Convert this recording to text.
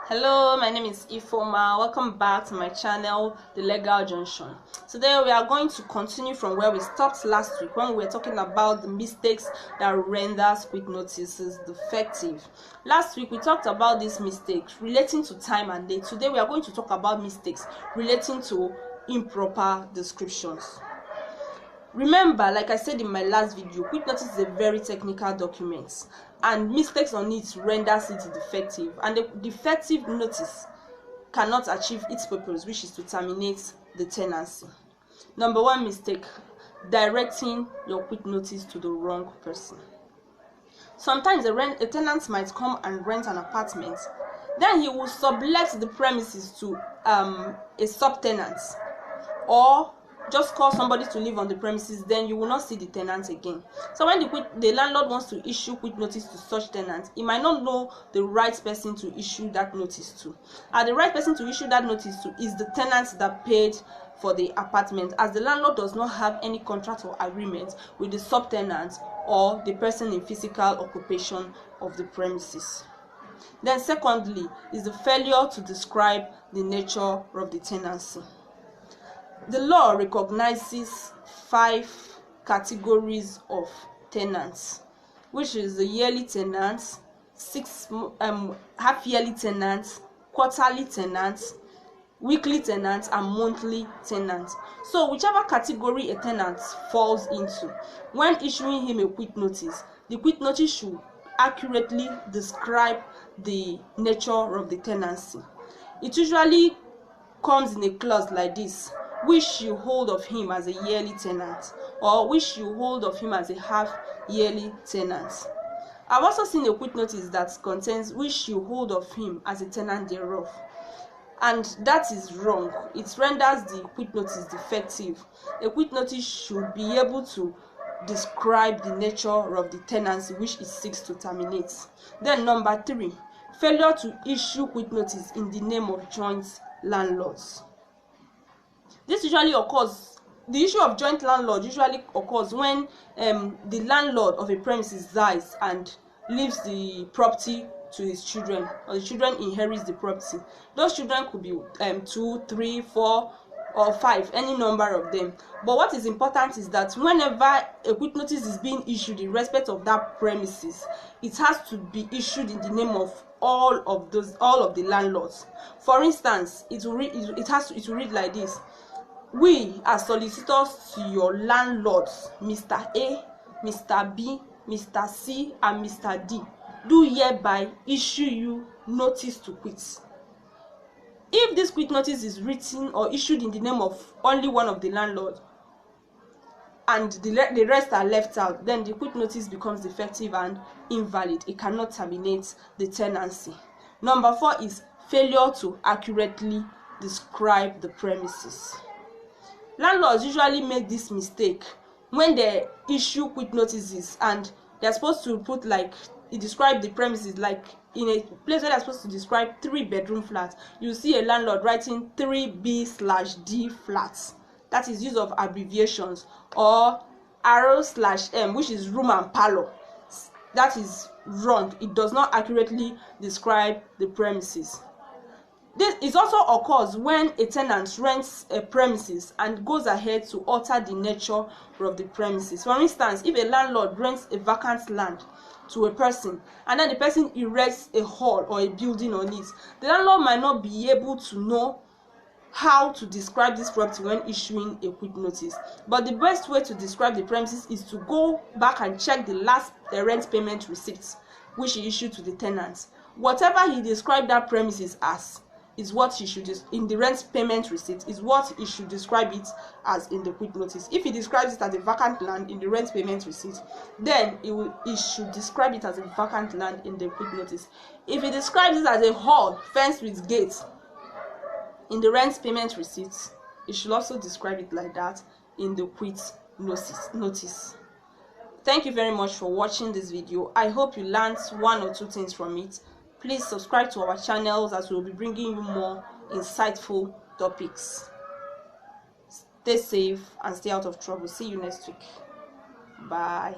Hello, my name is Ifoma. Welcome back to my channel, The Legal Junction. Today we are going to continue from where we stopped last week when we were talking about the mistakes that renders quick notices defective. Last week we talked about these mistakes relating to time and date. Today we are going to talk about mistakes relating to improper descriptions. Remember, like I said in my last video, quick notice is a very technical document and mistakes on it renders it defective, and the defective notice cannot achieve its purpose, which is to terminate the tenancy. Number one mistake: directing your quick notice to the wrong person. Sometimes a tenant might come and rent an apartment, then he will sublet the premises to a subtenant, or just call somebody to live on the premises. Then you will not see the tenant again. So when the landlord wants to issue quick notice to such tenant, he might not know the right person to issue that notice to. And the right person to issue that notice to is the tenant that paid for the apartment, as the landlord does not have any contract or agreement with the subtenant or the person in physical occupation of the premises. Then secondly is the failure to describe the nature of the tenancy. The law recognizes 5 categories of tenants, which is the yearly tenants, half-yearly tenants, quarterly tenants, weekly tenants, and monthly tenants. So whichever category a tenant falls into, when issuing him a quick notice, the quick notice should accurately describe the nature of the tenancy. It usually comes in a clause like this: which you hold of him as a yearly tenant, or which you hold of him as a half-yearly tenant. I've also seen a quick notice that contains which you hold of him as a tenant thereof, and that is wrong. It renders the quick notice defective. A quick notice should be able to describe the nature of the tenancy which it seeks to terminate. Then number 3, failure to issue quick notice in the name of joint landlords. This usually occurs, the issue of joint landlord usually occurs when the landlord of a premises dies and leaves the property to his children, or the children inherits the property. Those children could be 2, 3, 4, or 5, any number of them. But what is important is that whenever a quick notice is being issued in respect of that premises, it has to be issued in the name of all of the landlords. For instance, it will read like this: we as solicitors to your landlords, Mr. A, Mr. B, Mr. C, and Mr. D, do hereby issue you notice to quit. If this quick notice is written or issued in the name of only one of the landlords and the rest are left out, then the quick notice becomes defective and invalid. It cannot terminate the tenancy. Number 4 is failure to accurately describe the premises. Landlords usually make this mistake when they issue quick notices and they're supposed to put, like, describe the premises, like in a place where they're supposed to describe 3-bedroom flats, you see a landlord writing 3B/D flats. That is use of abbreviations, or R/M, which is room and parlor. That is wrong. It does not accurately describe the premises. It also occurs when a tenant rents a premises and goes ahead to alter the nature of the premises. For instance, if a landlord rents a vacant land to a person and then the person erects a hall or a building on it, the landlord might not be able to know how to describe this property when issuing a quick notice. But the best way to describe the premises is to go back and check the last rent payment receipts which he issued to the tenant. Whatever he described that premises as is what he should in the rent payment receipt is what he should describe it as in the quick notice. If he describes it as a vacant land in the rent payment receipt, then he should describe it as a vacant land in the quick notice. If he describes it as a hall fenced with gates in the rent payment receipt, he should also describe it like that in the quick notice. Thank you very much for watching this video. I hope you learned 1 or 2 things from it. Please subscribe to our channels, as we will be bringing you more insightful topics. Stay safe and stay out of trouble. See you next week. Bye.